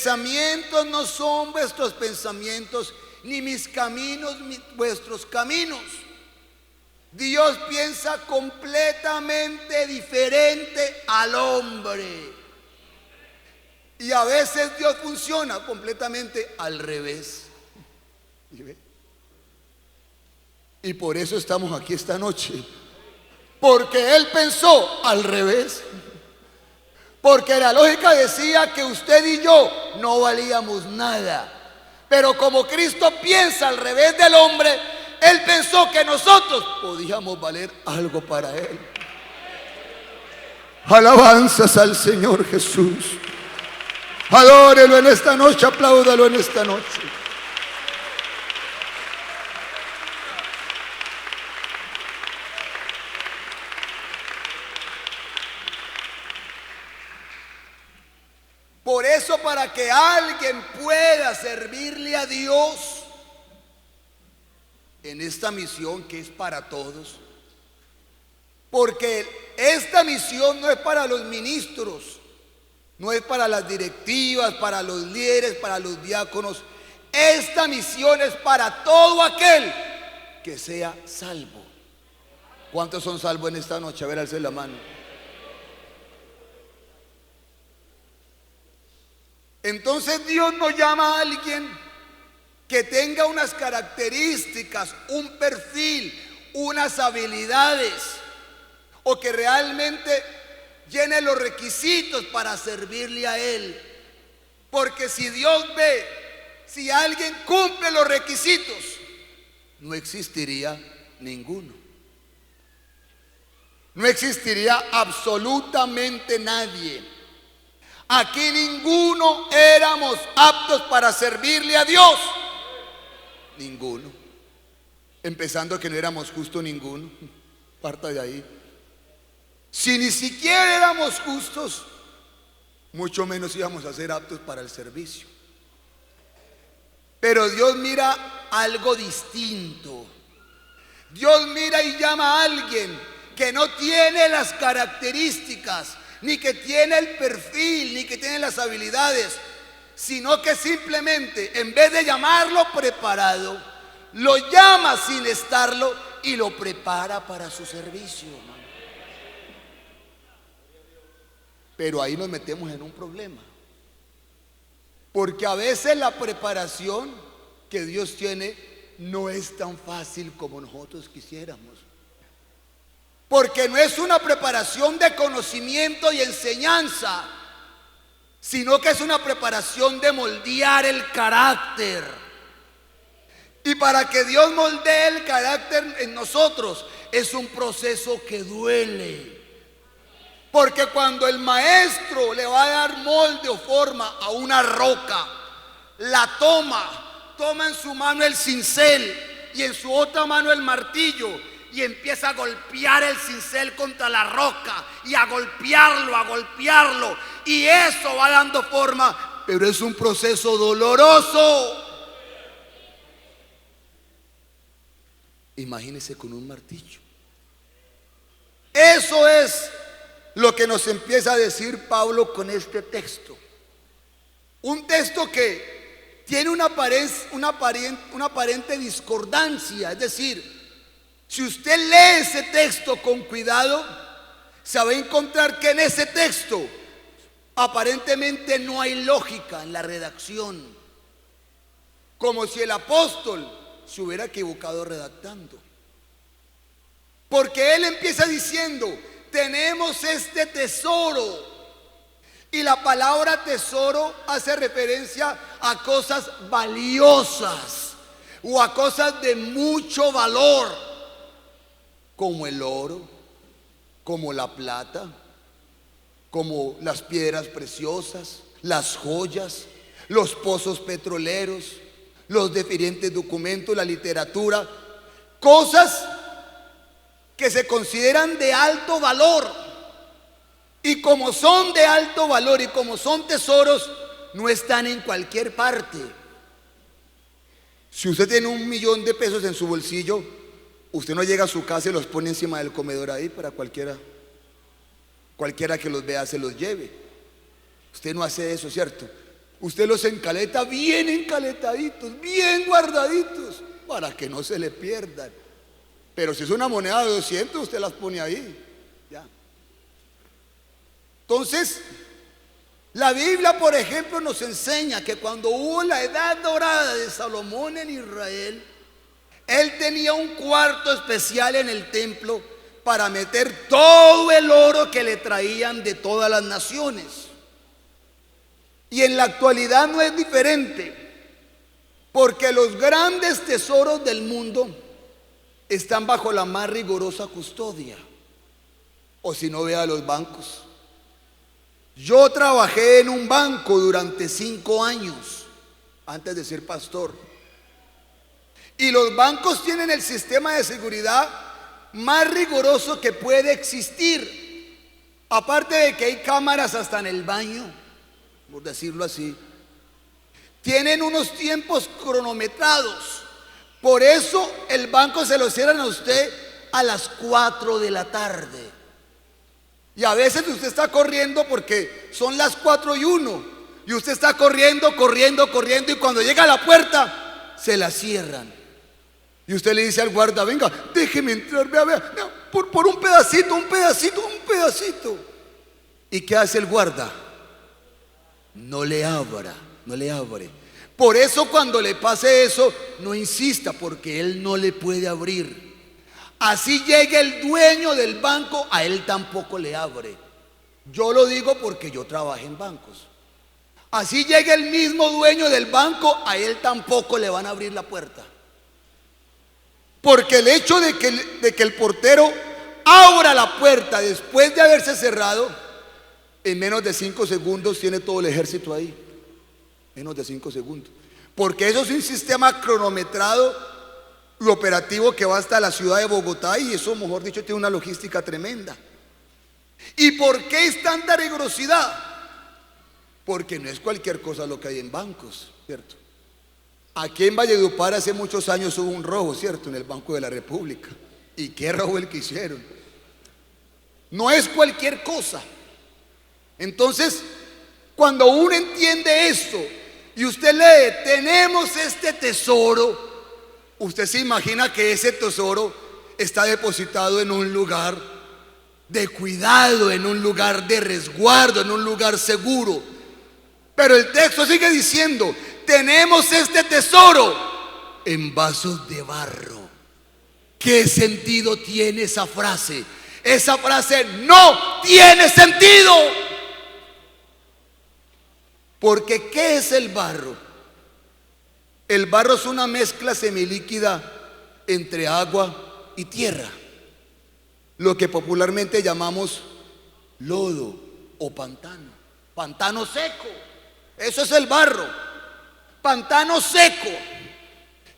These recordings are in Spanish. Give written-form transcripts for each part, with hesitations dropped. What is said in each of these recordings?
pensamientos no son vuestros pensamientos, ni mis caminos vuestros caminos. Dios piensa completamente diferente al hombre. Y a veces Dios funciona completamente al revés. Y por eso estamos aquí esta noche. Porque Él pensó al revés. Porque la lógica decía que usted y yo no valíamos nada. Pero como Cristo piensa al revés del hombre, Él pensó que nosotros podíamos valer algo para Él. Alabanzas al Señor Jesús. Adórelo en esta noche, apláudalo en esta noche. Por eso, para que alguien pueda servirle a Dios en esta misión que es para todos, porque esta misión no es para los ministros, no es para las directivas, para los líderes, para los diáconos. Esta misión es para todo aquel que sea salvo. ¿Cuántos son salvos en esta noche? A ver, alcen la mano. Entonces Dios nos llama a alguien que tenga unas características, un perfil, unas habilidades, o que realmente llene los requisitos para servirle a Él. Porque si Dios ve, si alguien cumple los requisitos, no existiría ninguno. No existiría absolutamente nadie. Aquí ninguno éramos aptos para servirle a Dios. Ninguno. Empezando que no éramos justos ninguno. Parta de ahí. Si ni siquiera éramos justos, mucho menos íbamos a ser aptos para el servicio. Pero Dios mira algo distinto. Dios mira y llama a alguien que no tiene las características, ni que tiene el perfil, ni que tiene las habilidades, sino que simplemente, en vez de llamarlo preparado, lo llama sin estarlo y lo prepara para su servicio, hermano. Pero ahí nos metemos en un problema, porque a veces la preparación que Dios tiene no es tan fácil como nosotros quisiéramos. Porque no es una preparación de conocimiento y enseñanza, sino que es una preparación de moldear el carácter. Y para que Dios moldee el carácter en nosotros, es un proceso que duele. Porque cuando el maestro le va a dar molde o forma a una roca, la toma en su mano el cincel y en su otra mano el martillo, y empieza a golpear el cincel contra la roca y a golpearlo, y eso va dando forma, pero es un proceso doloroso. Imagínese con un martillo. Eso es lo que nos empieza a decir Pablo con este texto. Un texto que tiene una aparente discordancia, es decir, si usted lee ese texto con cuidado, se va a encontrar que en ese texto aparentemente no hay lógica en la redacción, como si el apóstol se hubiera equivocado redactando. Porque él empieza diciendo: tenemos este tesoro, y la palabra tesoro hace referencia a cosas valiosas o a cosas de mucho valor, como el oro, como la plata, como las piedras preciosas, las joyas, los pozos petroleros, los diferentes documentos, la literatura, cosas que se consideran de alto valor. Y como son de alto valor y como son tesoros, no están en cualquier parte. Si usted tiene $1.000.000 en su bolsillo, usted no llega a su casa y los pone encima del comedor ahí para cualquiera que los vea se los lleve. Usted no hace eso, ¿cierto? Usted los encaleta bien encaletaditos, bien guardaditos, para que no se le pierdan. Pero si es una moneda de 200, usted las pone ahí. Ya. Entonces, la Biblia, por ejemplo, nos enseña que cuando hubo la edad dorada de Salomón en Israel, él tenía un cuarto especial en el templo para meter todo el oro que le traían de todas las naciones. Y en la actualidad no es diferente, porque los grandes tesoros del mundo están bajo la más rigurosa custodia. O si no, vea los bancos. Yo trabajé en un banco durante 5 años antes de ser pastor. Y los bancos tienen el sistema de seguridad más riguroso que puede existir. Aparte de que hay cámaras hasta en el baño, por decirlo así. Tienen unos tiempos cronometrados. Por eso el banco se lo cierran a usted a las 4 de la tarde. Y a veces usted está corriendo porque son las 4:01. Y usted está corriendo. Y cuando llega a la puerta, se la cierran. Y usted le dice al guarda: venga, déjeme entrar, vea, no, por un pedacito. ¿Y qué hace el guarda? No le abre. Por eso cuando le pase eso, no insista, porque él no le puede abrir. Así llegue el dueño del banco, a él tampoco le abre. Yo lo digo porque yo trabajé en bancos. Así llegue el mismo dueño del banco, a él tampoco le van a abrir la puerta. Porque el hecho de que el portero abra la puerta después de haberse cerrado, en menos de 5 segundos tiene todo el ejército ahí. Menos de 5 segundos. Porque eso es un sistema cronometrado y operativo que va hasta la ciudad de Bogotá, y eso, mejor dicho, tiene una logística tremenda. ¿Y por qué es tanta rigurosidad? Porque no es cualquier cosa lo que hay en bancos, ¿cierto? Aquí en Valledupar hace muchos años hubo un robo, ¿cierto? En el Banco de la República. ¿Y qué robo el que hicieron? No es cualquier cosa. Entonces, cuando uno entiende esto y usted lee: tenemos este tesoro, usted se imagina que ese tesoro está depositado en un lugar de cuidado, en un lugar de resguardo, en un lugar seguro. Pero el texto sigue diciendo: tenemos este tesoro en vasos de barro. ¿Qué sentido tiene esa frase? Esa frase no tiene sentido. Porque ¿qué es el barro? El barro es una mezcla semilíquida entre agua y tierra, lo que popularmente llamamos lodo o pantano. Pantano seco, eso es el barro. Pantano seco.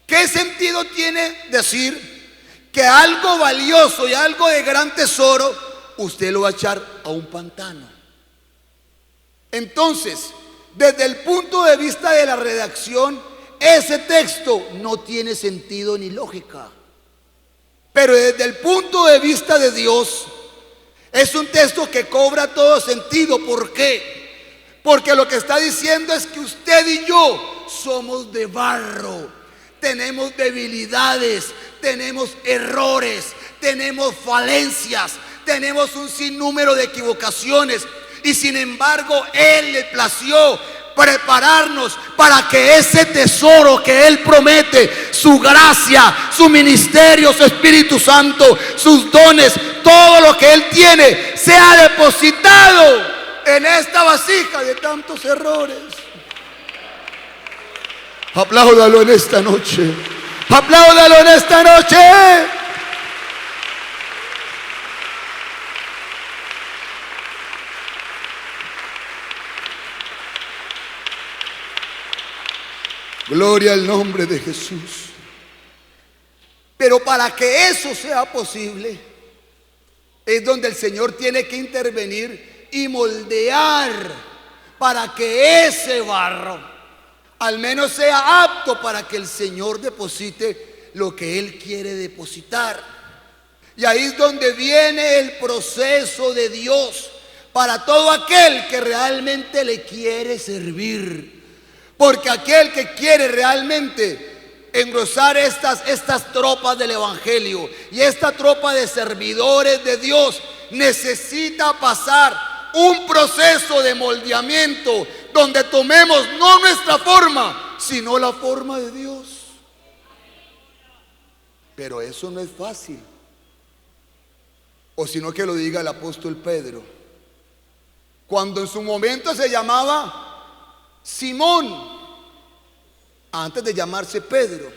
¿Qué sentido tiene decir que algo valioso y algo de gran tesoro usted lo va a echar a un pantano? Entonces, desde el punto de vista de la redacción, ese texto no tiene sentido ni lógica. Pero desde el punto de vista de Dios, es un texto que cobra todo sentido. ¿Por qué? Porque lo que está diciendo es que usted y yo somos de barro, tenemos debilidades, tenemos errores, tenemos falencias, tenemos un sinnúmero de equivocaciones. Y sin embargo, Él le plació prepararnos para que ese tesoro que Él promete, su gracia, su ministerio, su Espíritu Santo, sus dones, todo lo que Él tiene, sea depositado en esta vasija de tantos errores. Apláudalo en esta noche. Apláudalo en esta noche. Gloria al nombre de Jesús. Pero para que eso sea posible, es donde el Señor tiene que intervenir y moldear para que ese barro al menos sea apto para que el Señor deposite lo que Él quiere depositar. Y ahí es donde viene el proceso de Dios para todo aquel que realmente le quiere servir. Porque aquel que quiere realmente engrosar estas tropas del evangelio y esta tropa de servidores de Dios necesita pasar un proceso de moldeamiento donde tomemos no nuestra forma, sino la forma de Dios. Pero eso no es fácil. O sino que lo diga el apóstol Pedro, cuando en su momento se llamaba Simón, antes de llamarse Pedro,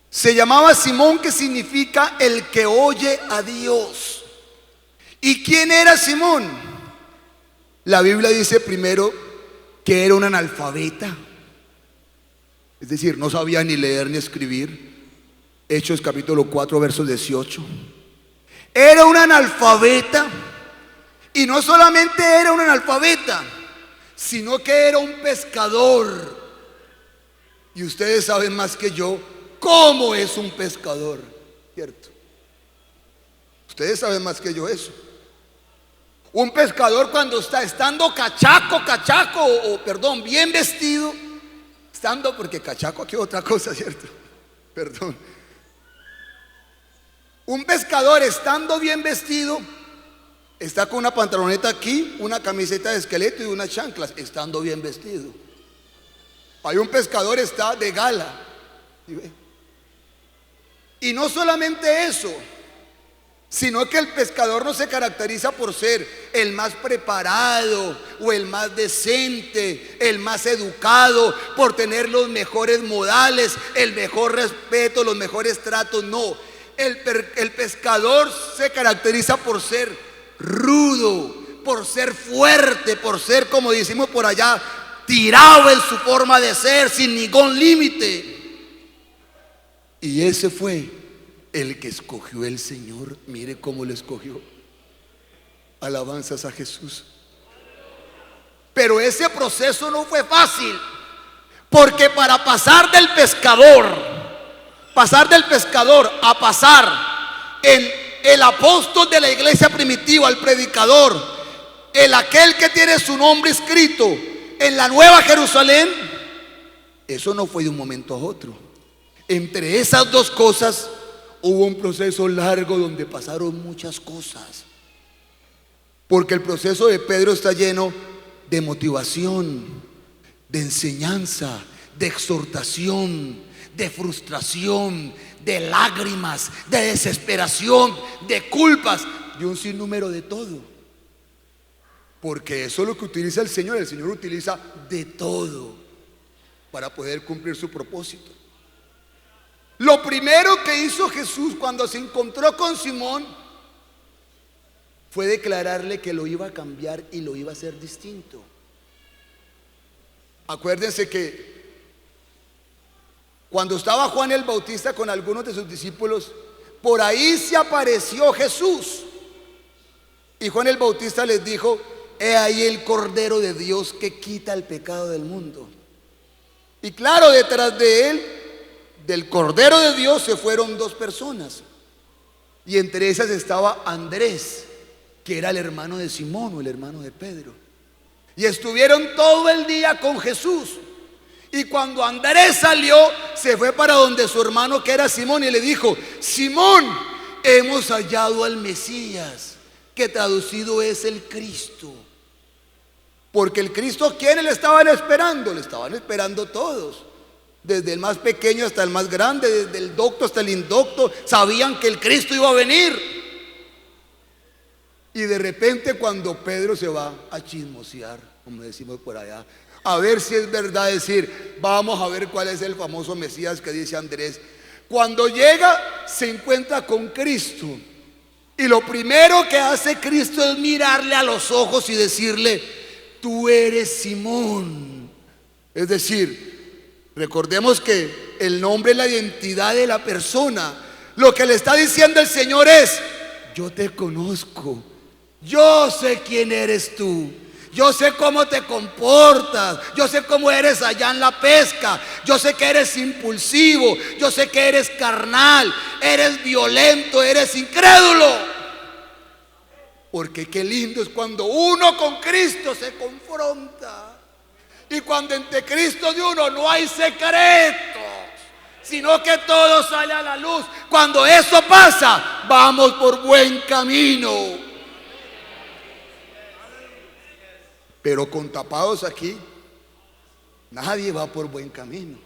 se llamaba Simón, que significa el que oye a Dios. ¿Y quién era Simón? La Biblia dice primero que era un analfabeta, es decir, no sabía ni leer ni escribir. Hechos capítulo 4 versos 18. Era un analfabeta, y no solamente era un analfabeta, sino que era un pescador. Y ustedes saben más que yo cómo es un pescador, ¿cierto? Ustedes saben más que yo eso. Un pescador, cuando está estando bien vestido, porque cachaco aquí es otra cosa, ¿cierto? Perdón. Un pescador estando bien vestido, está con una pantaloneta aquí, una camiseta de esqueleto y unas chanclas, estando bien vestido. Hay un pescador, está de gala. Y no solamente eso, sino que el pescador no se caracteriza por ser el más preparado o el más decente, el más educado, por tener los mejores modales, el mejor respeto, los mejores tratos. No, el pescador se caracteriza por ser rudo, por ser fuerte, por ser, como decimos por allá, tirado en su forma de ser, sin ningún límite. Y ese fue el que escogió el Señor. Mire cómo lo escogió. Alabanzas a Jesús. Pero ese proceso no fue fácil, porque para pasar del pescador a pasar en el apóstol de la iglesia primitiva, el predicador, aquel que tiene su nombre escrito en la Nueva Jerusalén, eso no fue de un momento a otro. Entre esas dos cosas hubo un proceso largo donde pasaron muchas cosas. Porque el proceso de Pedro está lleno de motivación, de enseñanza, de exhortación, de frustración, de lágrimas, de desesperación, de culpas, y un sinnúmero de todo. Porque eso es lo que utiliza el Señor. El Señor utiliza de todo para poder cumplir su propósito. Lo primero que hizo Jesús cuando se encontró con Simón fue declararle que lo iba a cambiar y lo iba a hacer distinto. Acuérdense que cuando estaba Juan el Bautista con algunos de sus discípulos, por ahí se apareció Jesús. Y Juan el Bautista les dijo: he ahí el Cordero de Dios que quita el pecado del mundo. Y claro, detrás de él, del Cordero de Dios, se fueron dos personas. Y entre esas estaba Andrés, que era el hermano de Simón, o el hermano de Pedro. Y estuvieron todo el día con Jesús. Y cuando Andrés salió, se fue para donde su hermano, que era Simón, y le dijo: Simón, hemos hallado al Mesías, que traducido es el Cristo. Porque el Cristo, ¿quiénes le estaban esperando? Le estaban esperando todos, desde el más pequeño hasta el más grande, desde el docto hasta el indocto. Sabían que el Cristo iba a venir. Y de repente, cuando Pedro se va a chismosear, como decimos por allá, a ver si es verdad, decir, vamos a ver cuál es el famoso Mesías que dice Andrés. Cuando llega, se encuentra con Cristo, y lo primero que hace Cristo es mirarle a los ojos y decirle: tú eres Simón. Es decir, recordemos que el nombre es la identidad de la persona. Lo que le está diciendo el Señor es: yo te conozco, yo sé quién eres tú, yo sé cómo te comportas, yo sé cómo eres allá en la pesca, yo sé que eres impulsivo, yo sé que eres carnal, eres violento, eres incrédulo. Porque qué lindo es cuando uno con Cristo se confronta. Y cuando entre Cristo de uno no hay secretos, sino que todo sale a la luz. Cuando eso pasa, vamos por buen camino. Pero con tapados aquí, nadie va por buen camino.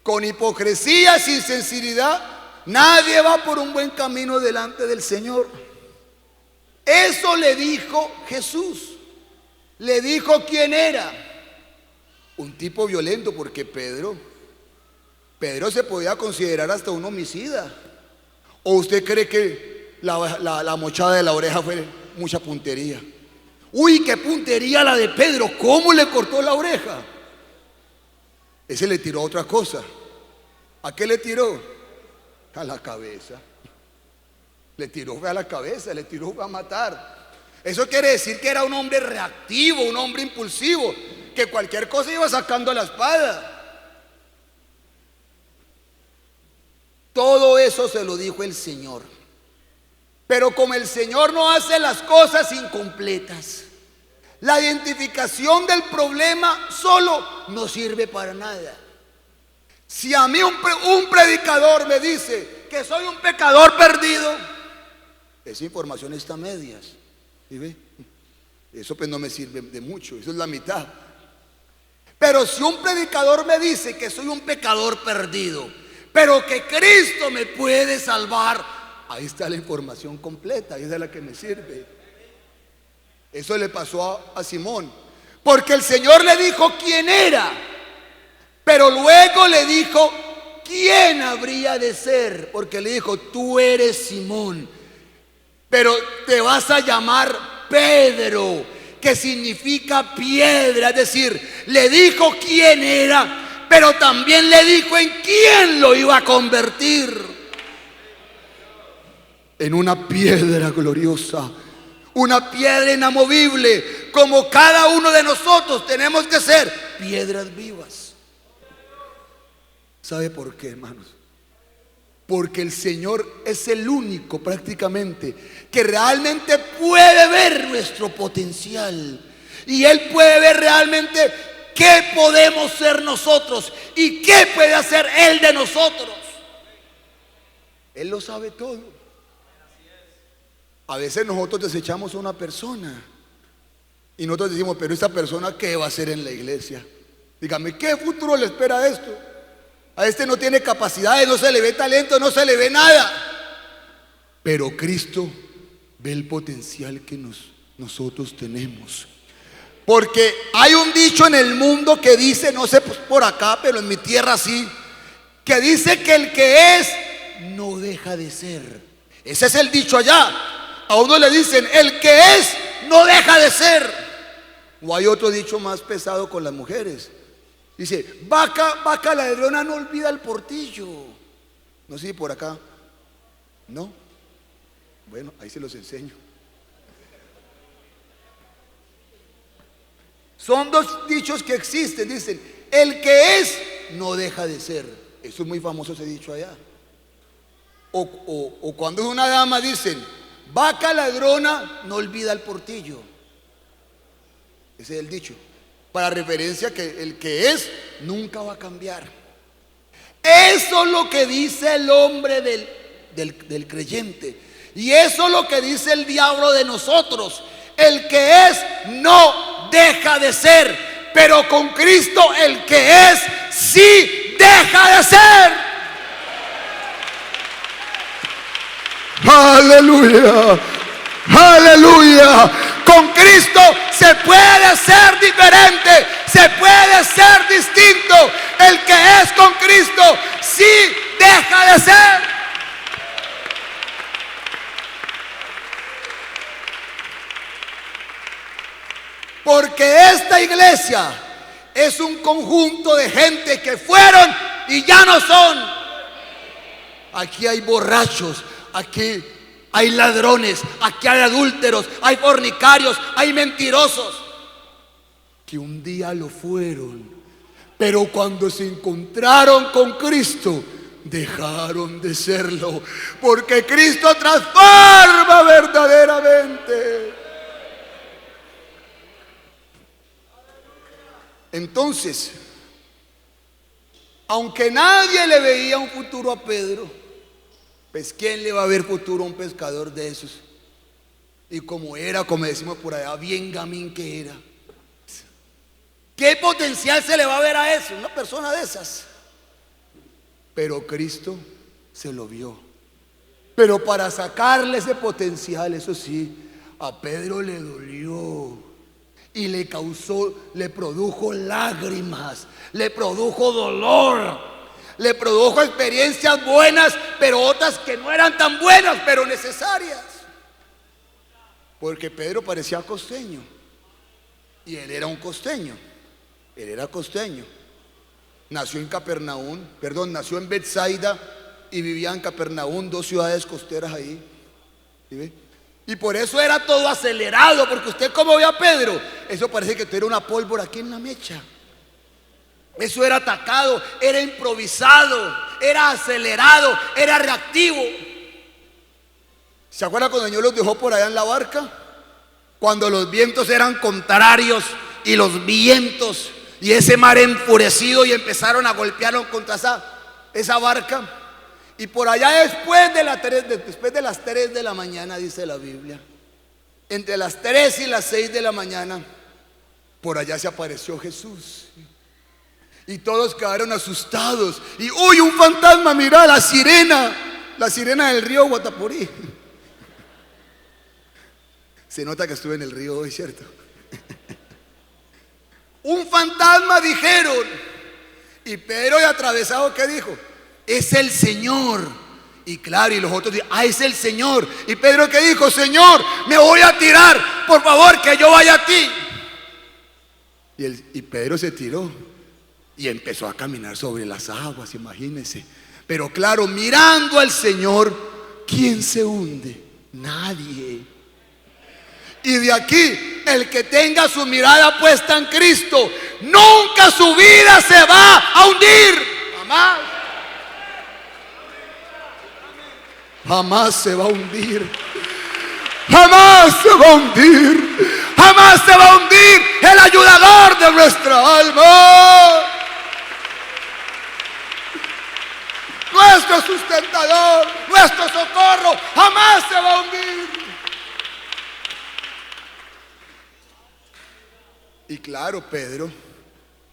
Con hipocresía, sin sinceridad, nadie va por un buen camino delante del Señor. Eso le dijo Jesús. Le dijo quién era. Un tipo violento, porque Pedro se podía considerar hasta un homicida. ¿O usted cree que la mochada de la oreja fue mucha puntería? Uy, qué puntería la de Pedro. ¿Cómo le cortó la oreja? Ese le tiró otra cosa. ¿A qué le tiró? A la cabeza. Le tiró a la cabeza, le tiró a matar. Eso quiere decir que era un hombre reactivo, un hombre impulsivo, que cualquier cosa iba sacando la espada. Todo eso se lo dijo el Señor. Pero como el Señor no hace las cosas incompletas, la identificación del problema solo no sirve para nada. Si a mí un predicador me dice que soy un pecador perdido, esa información está a medias. ¿Sí ve? Eso pues no me sirve de mucho, eso es la mitad. Pero si un predicador me dice que soy un pecador perdido, pero que Cristo me puede salvar, ahí está la información completa, esa es la que me sirve. Eso le pasó a Simón, porque el Señor le dijo quién era, pero luego le dijo quién habría de ser, porque le dijo: tú eres Simón, pero te vas a llamar Pedro, que significa piedra. Es decir, le dijo quién era, pero también le dijo en quién lo iba a convertir: en una piedra gloriosa, una piedra inamovible. Como cada uno de nosotros tenemos que ser piedras vivas. ¿Sabe por qué, hermanos? Porque el Señor es el único prácticamente que realmente puede ver nuestro potencial. Y Él puede ver realmente qué podemos ser nosotros y qué puede hacer Él de nosotros. Él lo sabe todo. A veces nosotros desechamos a una persona y nosotros decimos: pero esta persona, ¿qué va a hacer en la iglesia? Dígame, ¿qué futuro le espera a esto? A este no tiene capacidades, no se le ve talento, no se le ve nada. Pero Cristo ve el potencial que nosotros tenemos. Porque hay un dicho en el mundo que dice, no sé por acá, pero en mi tierra sí, que dice que el que es no deja de ser. Ese es el dicho allá. A uno le dicen: el que es no deja de ser. O hay otro dicho más pesado con las mujeres. Dice: vaca ladrona no olvida el portillo. No sé si por acá. ¿No? Bueno, ahí se los enseño. Son dos dichos que existen. Dicen: el que es no deja de ser. Eso es muy famoso, ese dicho allá. O cuando es una dama dicen: vaca ladrona no olvida el portillo. Ese es el dicho, para referencia que el que es nunca va a cambiar. Eso es lo que dice el hombre del creyente. Y eso es lo que dice el diablo de nosotros: el que es no deja de ser. Pero con Cristo el que es sí deja de ser. Aleluya, aleluya. Con Cristo se puede ser diferente, se puede ser distinto. El que es con Cristo sí deja de ser. Porque esta iglesia es un conjunto de gente que fueron y ya no son. Aquí hay borrachos, aquí hay ladrones, aquí hay adúlteros, hay fornicarios, hay mentirosos, que un día lo fueron, pero cuando se encontraron con Cristo dejaron de serlo, porque Cristo transforma verdaderamente. Entonces, aunque nadie le veía un futuro a Pedro, pues ¿quién le va a ver futuro a un pescador de esos? Y como era, como decimos por allá, bien gamín que era. ¿Qué potencial se le va a ver a eso? Una persona de esas. Pero Cristo se lo vio. Pero para sacarle ese potencial, eso sí, a Pedro le dolió y le produjo lágrimas, le produjo dolor, le produjo experiencias buenas, pero otras que no eran tan buenas, pero necesarias. Porque Pedro parecía costeño y él era un costeño. Él era costeño. Nació en Betsaida y vivía en Capernaum, 2 ciudades costeras ahí. ¿Sí ve? Y por eso era todo acelerado, porque usted como ve a Pedro, eso parece que era una pólvora aquí en la mecha. Eso era atacado, era improvisado, era acelerado, era reactivo. ¿Se acuerda cuando el Señor los dejó por allá en la barca? Cuando los vientos eran contrarios y los vientos y ese mar enfurecido y empezaron a golpearlo contra esa barca. Y por allá después de las 3 de la mañana, dice la Biblia, entre las 3 y las 6 de la mañana, por allá se apareció Jesús. Y todos quedaron asustados. Y uy, un fantasma, mira, la sirena del río Guatapurí. Se nota que estuve en el río hoy, ¿cierto? Un fantasma, dijeron. Y Pedro, de atravesado, ¿qué dijo? Es el Señor. Y claro, y los otros dicen, es el Señor. Y Pedro, ¿qué dijo? Señor, me voy a tirar, por favor, que yo vaya a ti. Y Pedro se tiró y empezó a caminar sobre las aguas, imagínense. Pero claro, mirando al Señor, ¿quién se hunde? Nadie. Y de aquí, el que tenga su mirada puesta en Cristo, nunca su vida se va a hundir. Jamás. Jamás se va a hundir. Jamás se va a hundir. Jamás se va a hundir el ayudador de nuestra alma. Nuestro sustentador, nuestro socorro, jamás se va a hundir. Y claro, Pedro,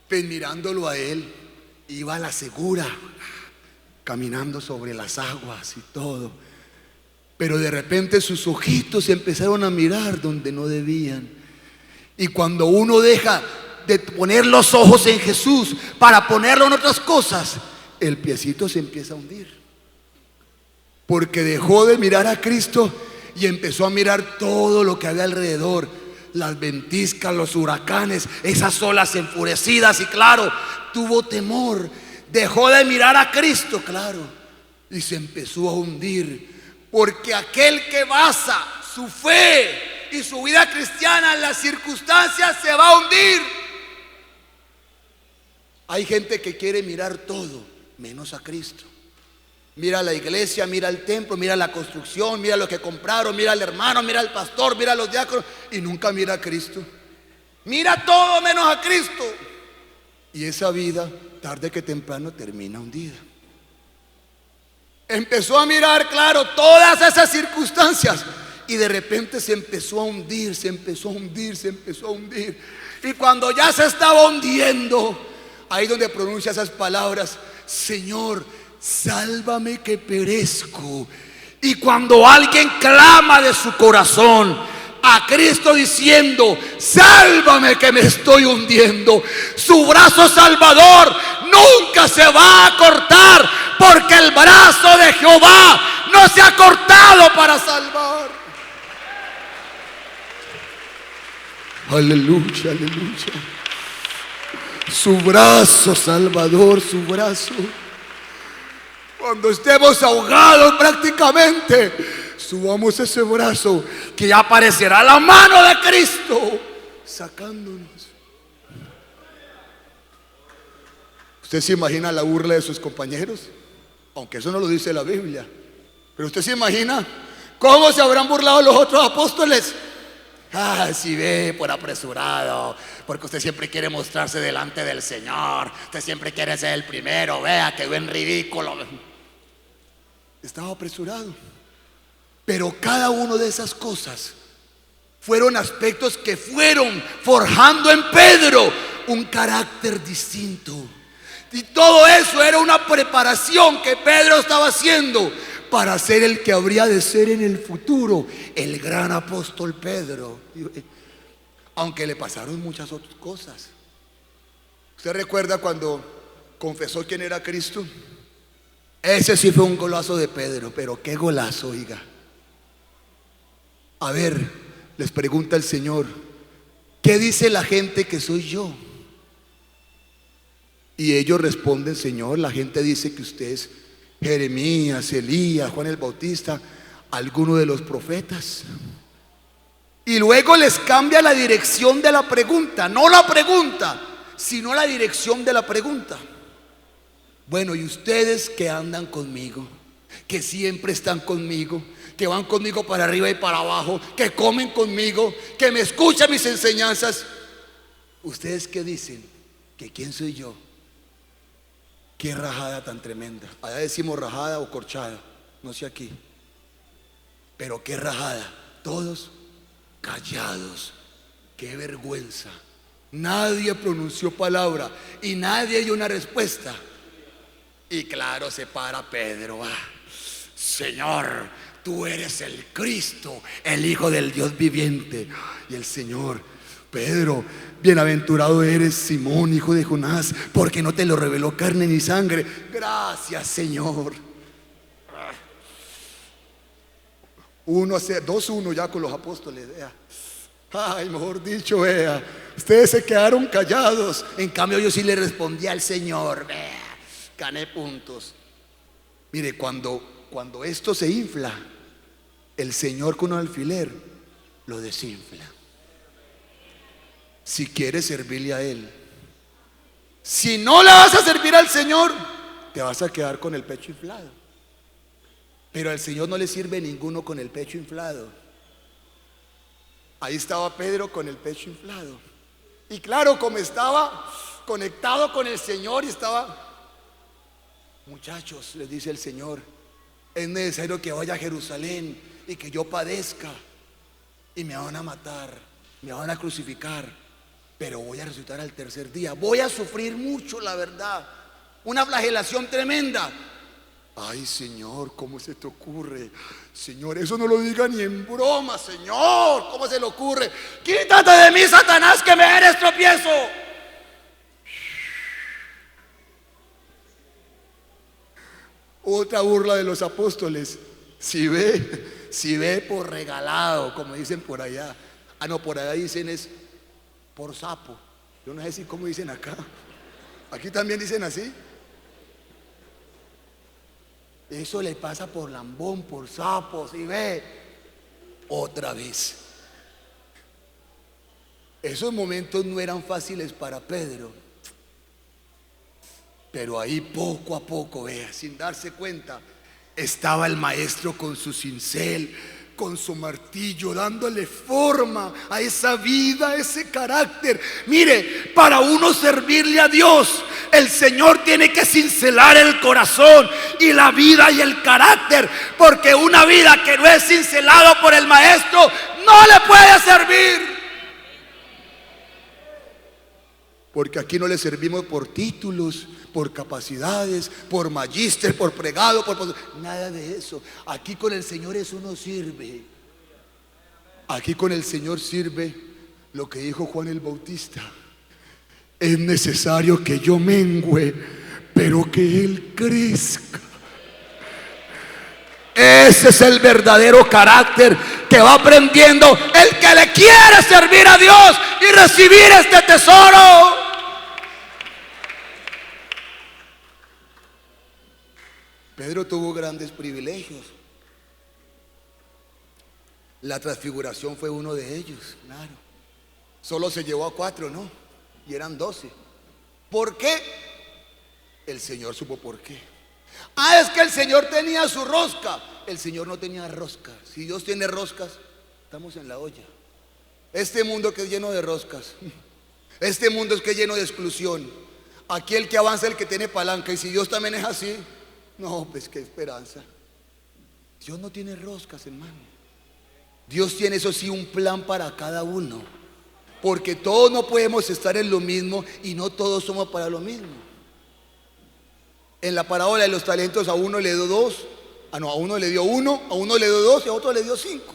pues mirándolo a él, iba a la segura, caminando sobre las aguas y todo. Pero de repente sus ojitos empezaron a mirar donde no debían. Y cuando uno deja de poner los ojos en Jesús para ponerlo en otras cosas, el piecito se empieza a hundir. Porque dejó de mirar a Cristo y empezó a mirar todo lo que había alrededor. Las ventiscas, los huracanes, esas olas enfurecidas. Y claro, tuvo temor. Dejó de mirar a Cristo, claro, y se empezó a hundir. Porque aquel que basa su fe y su vida cristiana en las circunstancias se va a hundir. Hay gente que quiere mirar todo menos a Cristo. Mira la iglesia, mira el templo, mira la construcción, mira lo que compraron, mira al hermano, mira al pastor, mira a los diáconos, y nunca mira a Cristo. Mira todo menos a Cristo. Y esa vida, tarde que temprano, termina hundida. Empezó a mirar, claro, todas esas circunstancias, y de repente se empezó a hundir, se empezó a hundir, se empezó a hundir. Y cuando ya se estaba hundiendo, ahí donde pronuncia esas palabras: Señor, sálvame que perezco. Y cuando alguien clama de su corazón a Cristo diciendo: sálvame que me estoy hundiendo, su brazo salvador nunca se va a cortar, porque el brazo de Jehová no se ha cortado para salvar. Aleluya, aleluya. Su brazo salvador, su brazo. Cuando estemos ahogados prácticamente, subamos ese brazo, que ya aparecerá la mano de Cristo sacándonos. ¿Usted se imagina la burla de sus compañeros? Aunque eso no lo dice la Biblia. Pero usted se imagina cómo se habrán burlado los otros apóstoles. Ah, si ve, por apresurado, porque usted siempre quiere mostrarse delante del Señor, usted siempre quiere ser el primero, vea, quedó en ridículo. Estaba apresurado. Pero cada una de esas cosas fueron aspectos que fueron forjando en Pedro un carácter distinto. Y todo eso era una preparación que Pedro estaba haciendo para ser el que habría de ser en el futuro, el gran apóstol Pedro. Aunque le pasaron muchas otras cosas. ¿Usted recuerda cuando confesó quién era Cristo? Ese sí fue un golazo de Pedro, pero qué golazo, oiga. A ver, les pregunta el Señor, ¿qué dice la gente que soy yo? Y ellos responden, Señor, la gente dice que usted es Jeremías, Elías, Juan el Bautista, alguno de los profetas. Y luego les cambia la dirección de la pregunta, no la pregunta, sino la dirección de la pregunta. Bueno, ¿y ustedes que andan conmigo? Que siempre están conmigo, que van conmigo para arriba y para abajo, que comen conmigo, que me escuchan mis enseñanzas. ¿Ustedes qué dicen? ¿Que quién soy yo? Qué rajada tan tremenda. Allá decimos rajada o corchada, no sé aquí. Pero qué rajada. Todos callados. Qué vergüenza. Nadie pronunció palabra y nadie dio una respuesta. Y claro, se para Pedro. Señor, tú eres el Cristo, el Hijo del Dios viviente. Y el Señor, Pedro, bienaventurado eres, Simón, hijo de Jonás, porque no te lo reveló carne ni sangre. Gracias, Señor. 2-1 ya con los apóstoles. Vea. Ay, mejor dicho, vea, ustedes se quedaron callados. En cambio yo sí le respondí al Señor. Vea, gané puntos. Mire, cuando esto se infla, el Señor con un alfiler lo desinfla. Si quieres servirle a Él. Si no le vas a servir al Señor, te vas a quedar con el pecho inflado. Pero al Señor no le sirve ninguno con el pecho inflado. Ahí estaba Pedro con el pecho inflado. Y claro, como estaba conectado con el Señor y estaba, muchachos, les dice el Señor, es necesario que vaya a Jerusalén y que yo padezca. Y me van a matar, me van a crucificar, pero voy a resucitar al tercer día. Voy a sufrir mucho, la verdad, una flagelación tremenda. Ay, Señor, ¿cómo se te ocurre? Señor, eso no lo diga ni en broma, Señor. ¿Cómo se le ocurre? Quítate de mí, Satanás, que me eres tropiezo. Otra burla de los apóstoles. Si ve por regalado, como dicen por allá. Ah, no, por allá dicen es por sapo. Yo no sé si cómo dicen acá. Aquí también dicen así. Eso le pasa por lambón, por sapo. Si ve, otra vez. Esos momentos no eran fáciles para Pedro. Pero ahí poco a poco, vea, sin darse cuenta, estaba el maestro con su cincel, con su martillo, dándole forma a esa vida, a ese carácter. Mire, para uno servirle a Dios, el Señor tiene que cincelar el corazón y la vida y el carácter, porque una vida que no es cincelado por el maestro no le puede servir. Porque aquí no le servimos por títulos, por capacidades, por magíster, por pregado, nada de eso. Aquí con el Señor eso no sirve. Aquí con el Señor sirve lo que dijo Juan el Bautista: es necesario que yo mengüe, pero que Él crezca. Ese es el verdadero carácter que va aprendiendo el que le quiere servir a Dios y recibir este tesoro. Pedro tuvo grandes privilegios. La transfiguración fue uno de ellos, claro. Solo se llevó a 4, ¿no? Y eran 12. ¿Por qué? El Señor supo por qué. Ah, es que el Señor tenía su rosca. El Señor no tenía rosca. Si Dios tiene roscas, estamos en la olla. Este mundo que es lleno de roscas, este mundo es que es lleno de exclusión. Aquí el que avanza es el que tiene palanca. Y si Dios también es así, no, pues qué esperanza. Dios no tiene roscas, hermano. Dios tiene, eso sí, un plan para cada uno, porque todos no podemos estar en lo mismo y no todos somos para lo mismo. En la parábola de los talentos, a uno le dio dos, a uno le dio uno, a uno le dio dos y a otro le dio cinco.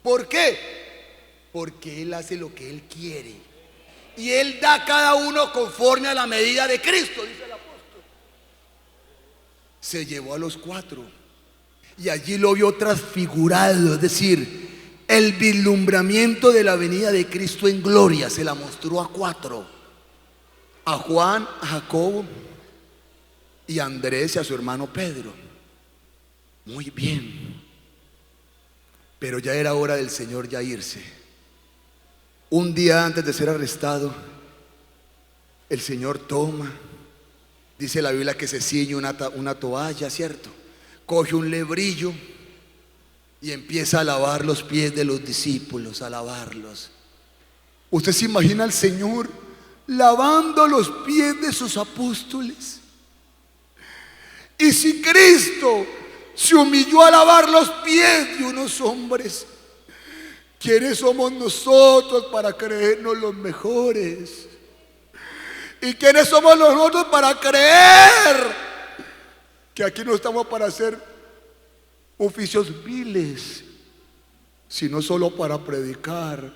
¿Por qué? Porque Él hace lo que Él quiere y Él da a cada uno conforme a la medida de Cristo, dice el apóstol. Se llevó a los cuatro y allí lo vio transfigurado, es decir, el vislumbramiento de la venida de Cristo en gloria. Se la mostró a cuatro: a Juan, a Jacobo y a Andrés y a su hermano Pedro. Muy bien, pero ya era hora del Señor ya irse. Un día antes de ser arrestado, el Señor toma, dice la Biblia que se ciñe una toalla, ¿cierto? Coge un lebrillo y empieza a lavar los pies de los discípulos, a lavarlos. ¿Usted se imagina al Señor lavando los pies de sus apóstoles? Y si Cristo se humilló a lavar los pies de unos hombres, ¿quiénes somos nosotros para creernos los mejores? ¿Y quiénes somos nosotros para creer que aquí no estamos para hacer oficios viles, sino solo para predicar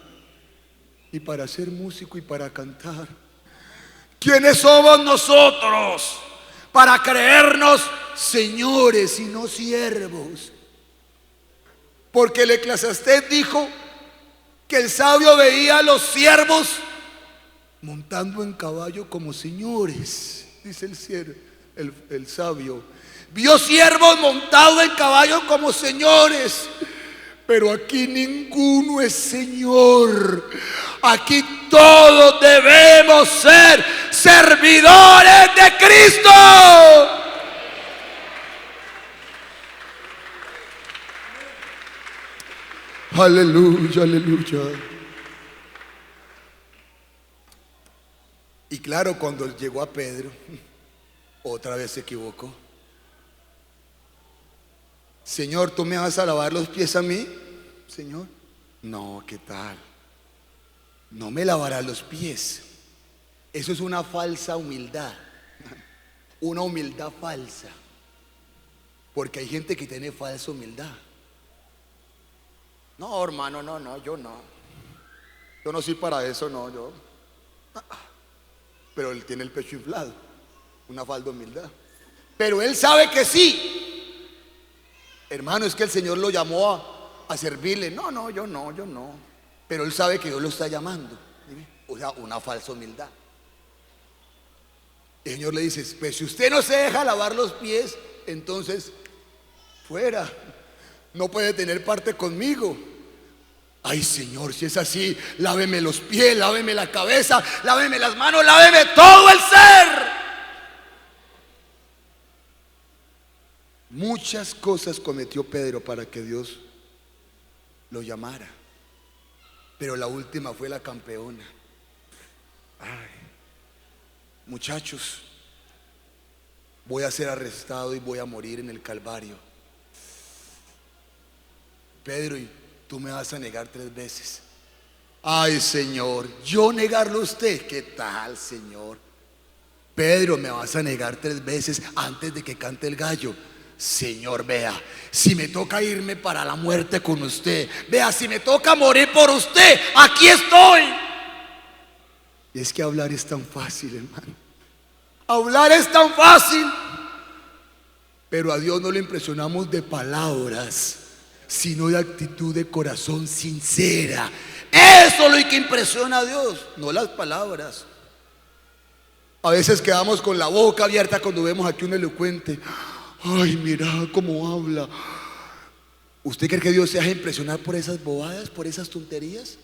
y para ser músico y para cantar? ¿Quiénes somos nosotros para creernos señores y no siervos? Porque el Eclesiastés dijo que el sabio veía a los siervos montando en caballo como señores. Dice el sabio: vio siervos montados en caballo como señores. Pero aquí ninguno es señor. Aquí todos debemos ser servidores de Cristo. Aleluya, aleluya. Y claro, cuando llegó a Pedro, otra vez se equivocó. Señor, ¿tú me vas a lavar los pies a mí? Señor, no, ¿qué tal? No me lavarás los pies. Eso es una falsa humildad. Una humildad falsa. Porque hay gente que tiene falsa humildad. No, hermano, no, yo no. Yo no soy para eso, no, yo. Pero él tiene el pecho inflado. Una falsa humildad. Pero él sabe que sí. Hermano, es que el Señor lo llamó a servirle. No, yo no. Pero él sabe que Dios lo está llamando. O sea, una falsa humildad. El Señor le dice: pues si usted no se deja lavar los pies, entonces fuera, no puede tener parte conmigo. Ay, Señor, si es así, láveme los pies, láveme la cabeza, láveme las manos, láveme todo el ser. Muchas cosas cometió Pedro para que Dios lo llamara, pero la última fue la campeona. Ay, muchachos, voy a ser arrestado y voy a morir en el Calvario. Pedro, y tú me vas a negar 3 veces. Ay, Señor, yo negarlo a usted, ¿qué tal, Señor? Pedro, me vas a negar 3 veces antes de que cante el gallo. Señor, vea, si me toca irme para la muerte con usted, vea, si me toca morir por usted, aquí estoy. Y es que hablar es tan fácil, hermano. Hablar es tan fácil, pero a Dios no le impresionamos de palabras, sino de actitud de corazón sincera. Eso es lo que impresiona a Dios, no las palabras. A veces quedamos con la boca abierta cuando vemos aquí un elocuente. Ay, mira cómo habla. ¿Usted cree que Dios se deja impresionar por esas bobadas, por esas tonterías?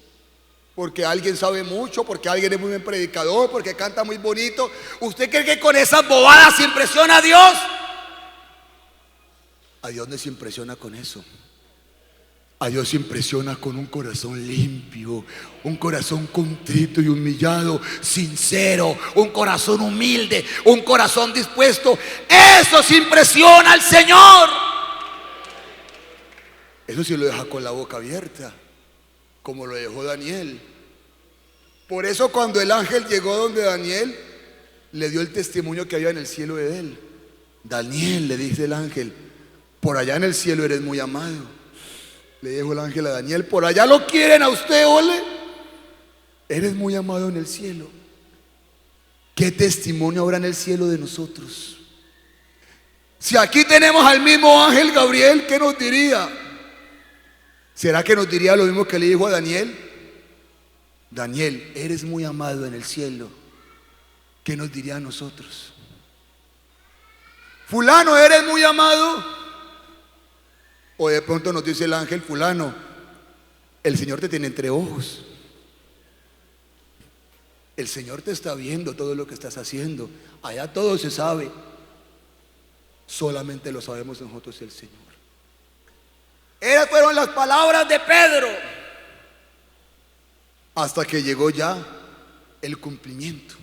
Porque alguien sabe mucho, porque alguien es muy buen predicador, porque canta muy bonito. ¿Usted cree que con esas bobadas se impresiona a Dios? A Dios no se impresiona con eso. A Dios impresiona con un corazón limpio, un corazón contrito y humillado, sincero, un corazón humilde, un corazón dispuesto. Eso se impresiona al Señor. Eso sí lo deja con la boca abierta, como lo dejó Daniel. Por eso cuando el ángel llegó donde Daniel, le dio el testimonio que había en el cielo de él. Daniel, le dice el ángel, por allá en el cielo eres muy amado. Le dijo el ángel a Daniel, por allá lo quieren a usted, ole. Eres muy amado en el cielo. ¿Qué testimonio habrá en el cielo de nosotros? Si aquí tenemos al mismo ángel Gabriel, ¿qué nos diría? ¿Será que nos diría lo mismo que le dijo a Daniel? Daniel, eres muy amado en el cielo. ¿Qué nos diría a nosotros? Fulano, eres muy amado. O de pronto nos dice el ángel, fulano, el Señor te tiene entre ojos. El Señor te está viendo todo lo que estás haciendo. Allá todo se sabe. Solamente lo sabemos nosotros y el Señor. Esas fueron las palabras de Pedro. Hasta que llegó ya el cumplimiento.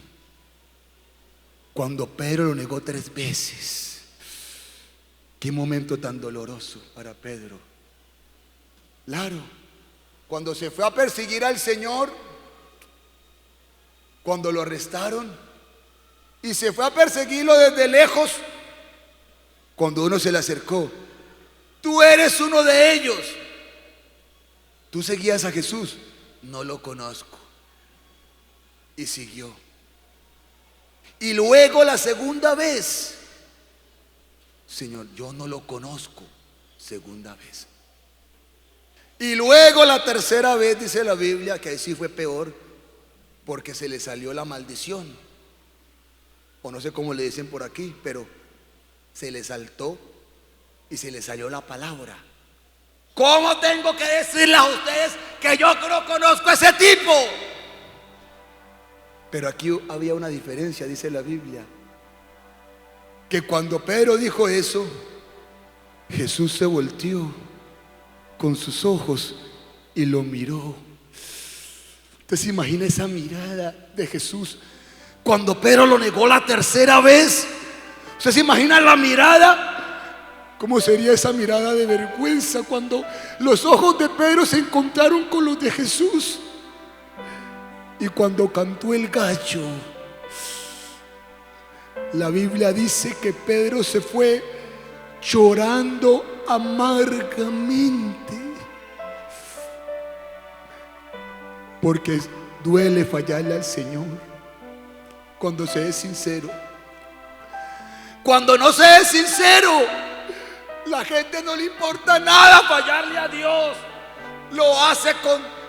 Cuando Pedro lo negó 3 veces. Qué momento tan doloroso para Pedro. Claro, cuando se fue a perseguir al Señor, cuando lo arrestaron y se fue a perseguirlo desde lejos, cuando uno se le acercó, tú eres uno de ellos. Tú seguías a Jesús. No lo conozco. Y siguió. Y luego la segunda vez, Señor, yo no lo conozco. Segunda vez. Y luego la tercera vez, dice la Biblia, que ahí sí fue peor, porque se le salió la maldición. O no sé cómo le dicen por aquí, pero se le saltó y se le salió la palabra. ¿Cómo tengo que decirles a ustedes que yo no conozco a ese tipo? Pero aquí había una diferencia, dice la Biblia, que cuando Pedro dijo eso, Jesús se volteó con sus ojos y lo miró. ¿Usted se imagina esa mirada de Jesús cuando Pedro lo negó la tercera vez? ¿Usted se imagina la mirada? ¿Cómo sería esa mirada de vergüenza cuando los ojos de Pedro se encontraron con los de Jesús? Y cuando cantó el gallo, la Biblia dice que Pedro se fue llorando amargamente, porque duele fallarle al Señor cuando se es sincero. Cuando no se es sincero, la gente no le importa nada fallarle a Dios. Lo hace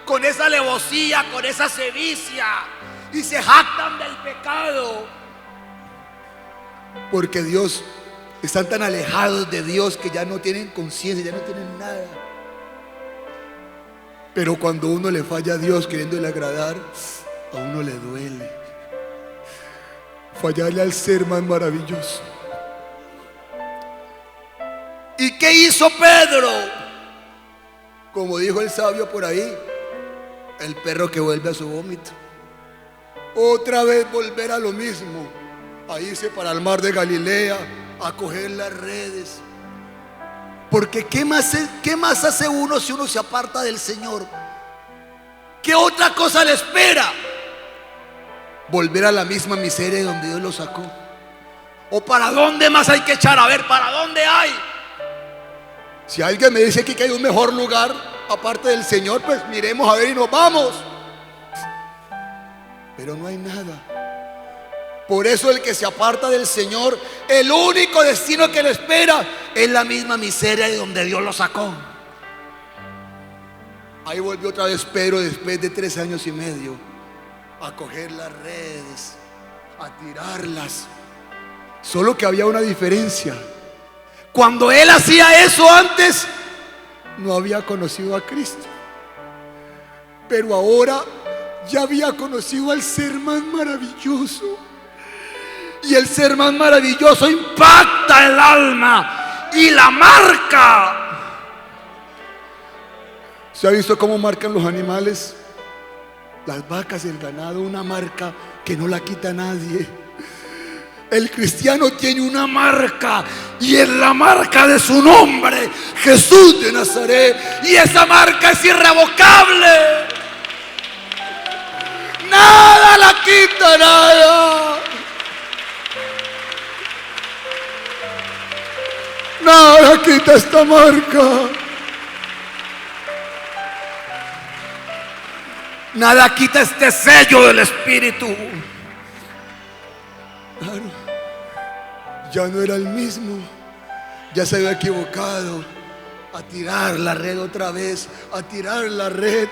con esa alevosía, con esa sevicia, y se jactan del pecado, porque Dios, están tan alejados de Dios que ya no tienen conciencia, ya no tienen nada. Pero cuando uno le falla a Dios queriéndole agradar, a uno le duele fallarle al ser más maravilloso. ¿Y qué hizo Pedro? Como dijo el sabio por ahí, el perro que vuelve a su vómito. Otra vez volver a lo mismo, a irse para el mar de Galilea, a coger las redes. Porque ¿qué más hace uno si uno se aparta del Señor? ¿Qué otra cosa le espera? Volver a la misma miseria de donde Dios lo sacó. ¿O para dónde más hay que echar? A ver, ¿para dónde hay? Si alguien me dice que hay un mejor lugar aparte del Señor, pues miremos a ver y nos vamos. Pero no hay nada. Por eso el que se aparta del Señor, el único destino que le espera es la misma miseria de donde Dios lo sacó. Ahí volvió otra vez Pedro después de 3 años y medio a coger las redes, a tirarlas. Solo que había una diferencia. Cuando él hacía eso antes, no había conocido a Cristo. Pero ahora ya había conocido al ser más maravilloso. Y el ser más maravilloso impacta el alma y la marca. ¿Se ha visto cómo marcan los animales? Las vacas, el ganado, una marca que no la quita nadie. El cristiano tiene una marca, y es la marca de su nombre, Jesús de Nazaret. Y esa marca es irrevocable. Nada la quita, nada. Nada quita esta marca. Nada quita este sello del Espíritu. Claro, ya no era el mismo. Ya se había equivocado a tirar la red otra vez, a tirar la red.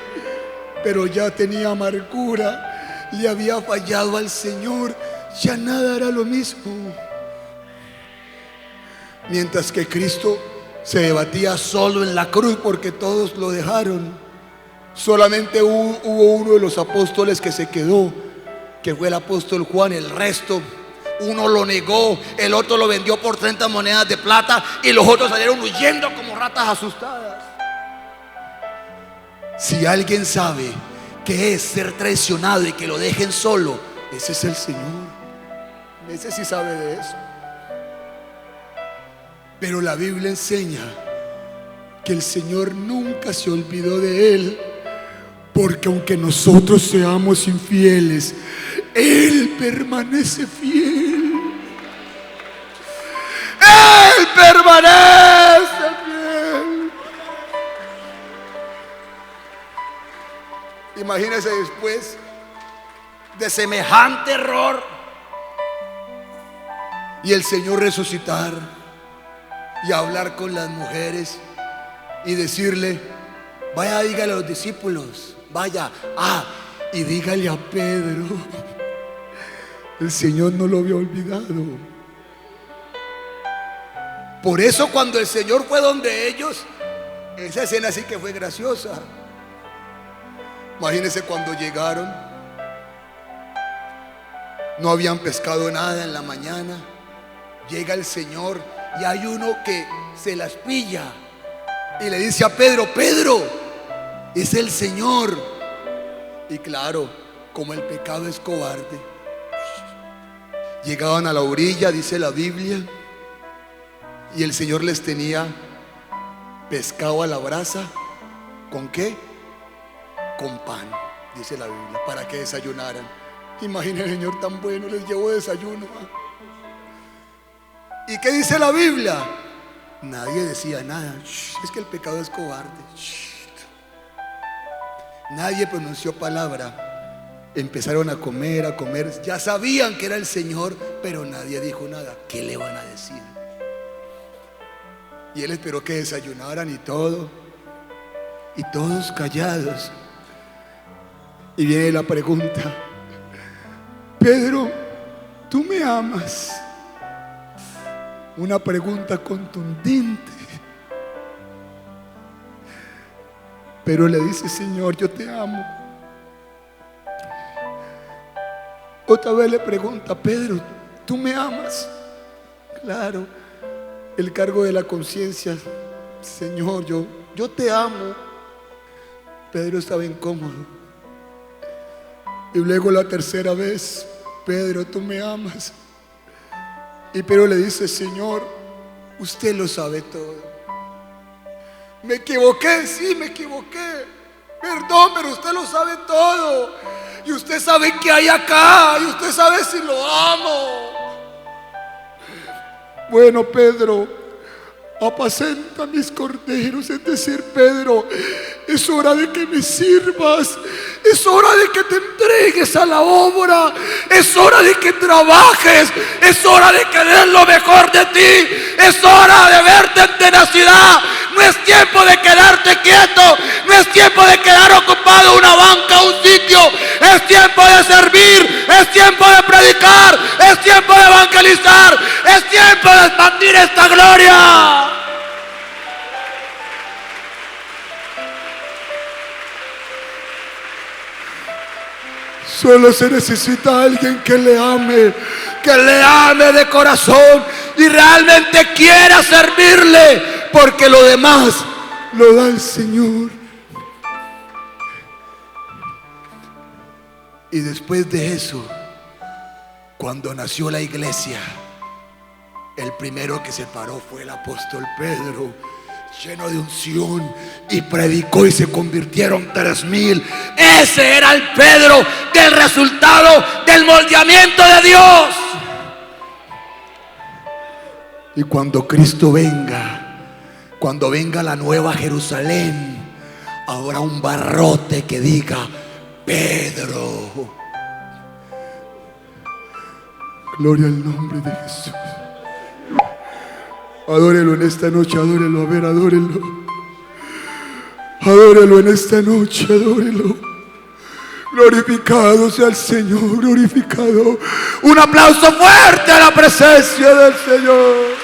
Pero ya tenía amargura, le había fallado al Señor. Ya nada era lo mismo. Mientras que Cristo se debatía solo en la cruz porque todos lo dejaron. Solamente hubo uno de los apóstoles que se quedó, que fue el apóstol Juan. El resto, uno lo negó, el otro lo vendió por 30 monedas de plata, y los otros salieron huyendo como ratas asustadas. Si alguien sabe qué es ser traicionado y que lo dejen solo, ese es el Señor. Ese sí sabe de eso. Pero la Biblia enseña que el Señor nunca se olvidó de él, porque aunque nosotros seamos infieles, Él permanece fiel. Él permanece fiel. Imagínese después de semejante error y el Señor resucitar y hablar con las mujeres y decirle: vaya, dígale a los discípulos, vaya, y dígale a Pedro. El Señor no lo había olvidado. Por eso cuando el Señor fue donde ellos, esa escena sí que fue graciosa. Imagínense cuando llegaron, no habían pescado nada en la mañana. Llega el Señor y hay uno que se las pilla y le dice a Pedro: Pedro, es el Señor. Y claro, como el pecado es cobarde, llegaban a la orilla, dice la Biblia, y el Señor les tenía pescado a la brasa. ¿Con qué? Con pan, dice la Biblia, para que desayunaran. Imaginen, el Señor tan bueno, les llevó desayuno. ¿Y qué dice la Biblia? Nadie decía nada. Es que el pecado es cobarde. Nadie pronunció palabra. Empezaron a comer, ya sabían que era el Señor, pero nadie dijo nada. ¿Qué le van a decir? Y Él esperó que desayunaran y todo, y todos callados. Y viene la pregunta: Pedro, ¿tú me amas? Una pregunta contundente. Pero le dice: Señor, yo te amo. Otra vez le pregunta: Pedro, ¿tú me amas? Claro, el cargo de la conciencia: Señor, yo te amo. Pedro estaba incómodo. Y luego la tercera vez: Pedro, ¿tú me amas? Y Pedro le dice: Señor, usted lo sabe todo. Me equivoqué, sí, me equivoqué. Perdón, pero usted lo sabe todo. Y usted sabe qué hay acá. Y usted sabe si lo amo. Bueno, Pedro, apacenta mis corderos. Es decir, Pedro, es hora de que me sirvas. Es hora de que te entregues a la obra. Es hora de que trabajes. Es hora de que des lo mejor de ti. Es hora de verte en tenacidad. No es tiempo de quedarte quieto. No es tiempo de quedar ocupado una banca, un sitio. Es tiempo de servir. Es tiempo de predicar. Es tiempo de evangelizar. Es tiempo de expandir esta gloria. Solo se necesita alguien que le ame de corazón y realmente quiera servirle, porque lo demás lo da el Señor. Y después de eso, cuando nació la iglesia, el primero que se paró fue el apóstol Pedro, lleno de unción, y predicó y se convirtieron 3,000. Ese era el Pedro del resultado del moldeamiento de Dios. Y cuando Cristo venga, cuando venga la nueva Jerusalén, habrá un barrote que diga Pedro. Gloria al nombre de Jesús. Adórelo en esta noche, adórelo, a ver, adórelo. Adórelo en esta noche, adórelo. Glorificado sea el Señor, glorificado. Un aplauso fuerte a la presencia del Señor.